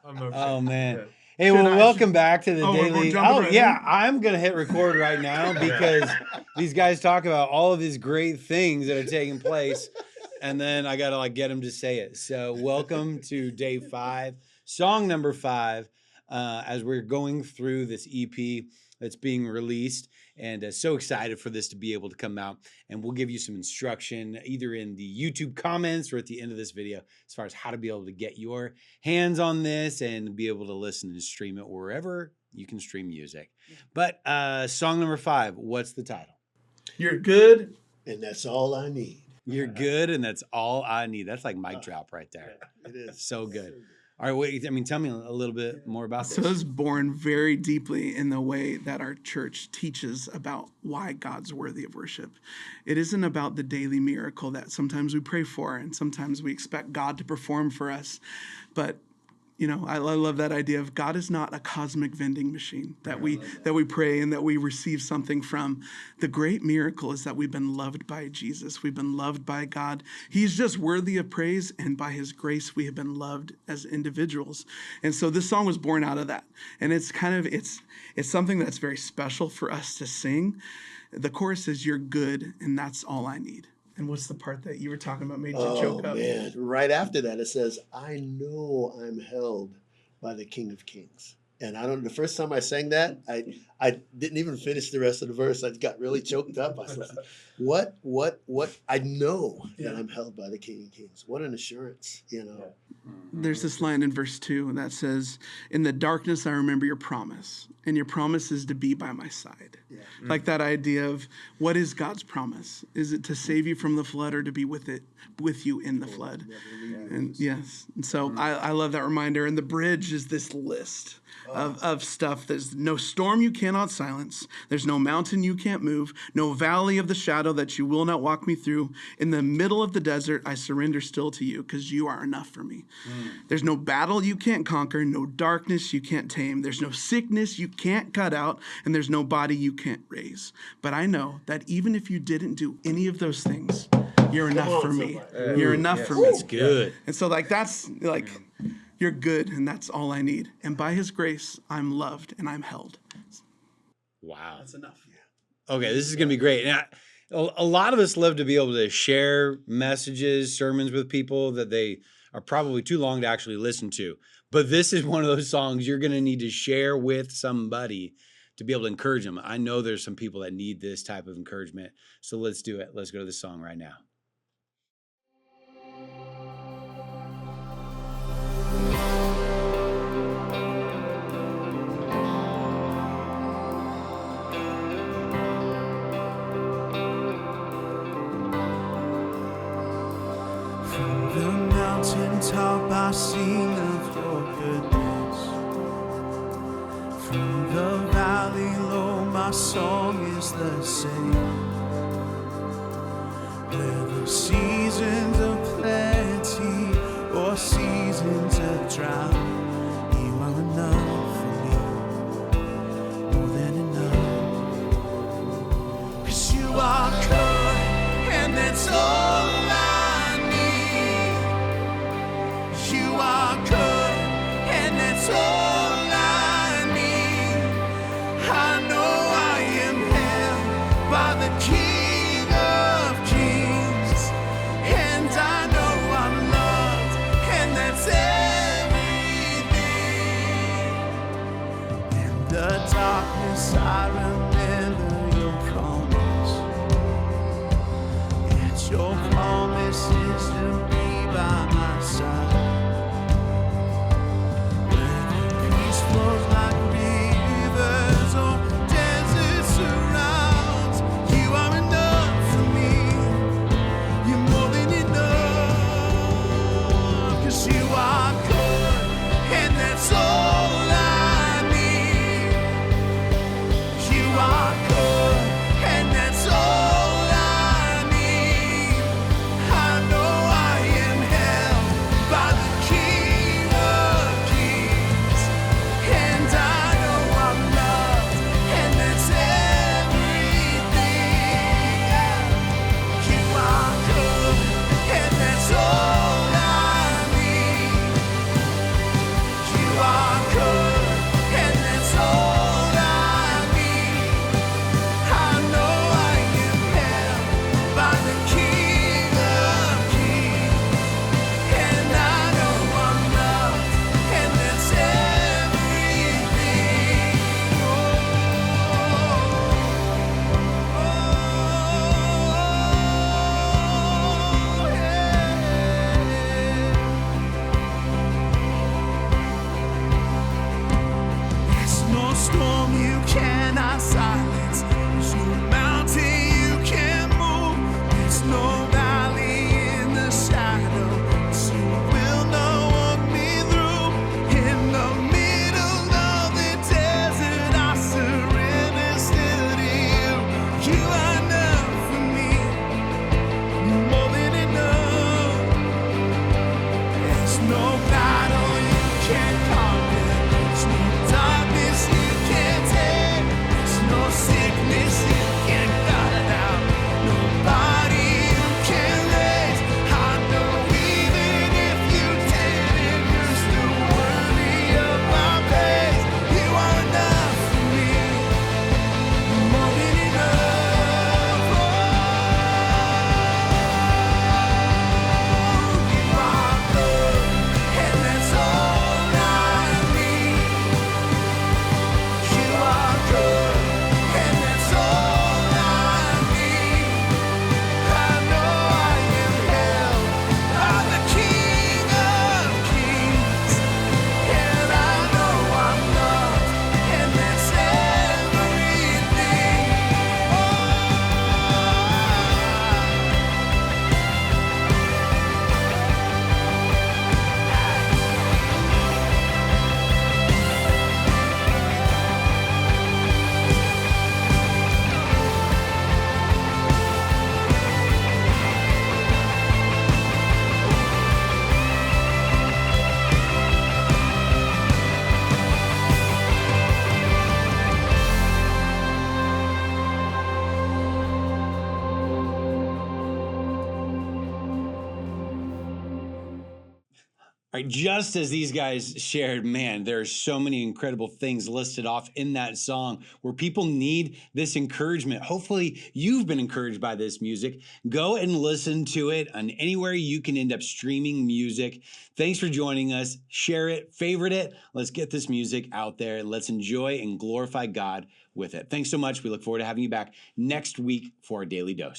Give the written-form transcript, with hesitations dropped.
Oh, man. Yeah. Hey, well, welcome back to the Daily. Oh, yeah, I'm going to hit record right now because these guys talk about all of these great things that are taking place, and then I got to get them to say it. So welcome to day 5, song number 5, as we're going through this EP that's being released. And so excited for this to be able to come out. And we'll give you some instruction either in the YouTube comments or at the end of this video as far as how to be able to get your hands on this and be able to listen and stream it wherever you can stream music. But song number 5, what's the title? You're good. And that's all I need. You're good, and that's all I need. That's like mic drop right there. It is. So good. All right, wait, tell me a little bit more about this. So it's born very deeply in the way that our church teaches about why God's worthy of worship. It isn't about the daily miracle that sometimes we pray for and sometimes we expect God to perform for us. But I love that idea of God is not a cosmic vending machine that we pray and that we receive something from. The great miracle is that we've been loved by Jesus. We've been loved by God. He's just worthy of praise, and by his grace, we have been loved as individuals. And so this song was born out of that. And it's something that's very special for us to sing. The chorus is, "You're good, and that's all I need." And what's the part that you were talking about made you choke up? Oh, man. Right after that, it says, I know I'm held by the King of Kings. And the first time I sang that, I didn't even finish the rest of the verse. I got really choked up. I was like, what? I know that I'm held by the King of Kings. What an assurance, There's this line in verse 2 that says, "In the darkness, I remember your promise, and your promise is to be by my side." Yeah. Like that idea of what is God's promise? Is it to save you from the flood or to be with you in the flood? And yes. And so I love that reminder. And the bridge is this list of stuff. There's no storm you cannot silence. There's no mountain you can't move. No valley of the shadow that you will not walk me through. In the middle of the desert, I surrender still to you because you are enough for me. There's no battle you can't conquer. No darkness you can't tame. There's no sickness you can't cut out. And there's no body you can't raise. But I know that even if you didn't do any of those things, you're enough for me. You're enough for me. That's good. And so you're good, and that's all I need. And by his grace, I'm loved and I'm held. Wow. That's enough. Okay, this is going to be great. Now, a lot of us love to be able to share messages, sermons with people that they are probably too long to actually listen to. But this is one of those songs you're going to need to share with somebody to be able to encourage them. I know there's some people that need this type of encouragement. So let's do it. Let's go to the song right now. From the mountaintop I sing of your goodness. From the valley low my song is the same. Whether seasons of plenty or seasons of drought, you are enough for me, more than enough. 'Cause you are good, and that's all I need. You are good, and that's all I need. I know I am held by the King of Kings, and I know I'm loved, and that's everything. In the darkness I remember your promise. It's your promise is to be by my side. When peace flows like rivers or desert surrounds, you are enough for me. You're more than enough. 'Cause you are good, and that's all I need. You are good, and that's all I need. I know cannot silence. There's no mountain you can move. There's no valley in the shadow. So will not walk me through. In the middle of the desert, I surrender still to you. You are enough for me. You're more than enough. There's no battle you can't conquer. There's no darkness you can't take. There's no sickness you can't cut out. Nobody you can raise. I know even if you didn't, you're still worthy of my praise. You are enough for me. You're more than enough. You are good, and that's all I need. You are good, and that's all I need. I know I am held by the King of Kings, and I know I'm loved, and that's everything. All right, just as these guys shared, man, there are so many incredible things listed off in that song where people need this encouragement. Hopefully, you've been encouraged by this music. Go and listen to it on anywhere you can end up streaming music. Thanks for joining us. Share it, favorite it. Let's get this music out there. Let's enjoy and glorify God with it. Thanks so much. We look forward to having you back next week for our Daily Dose.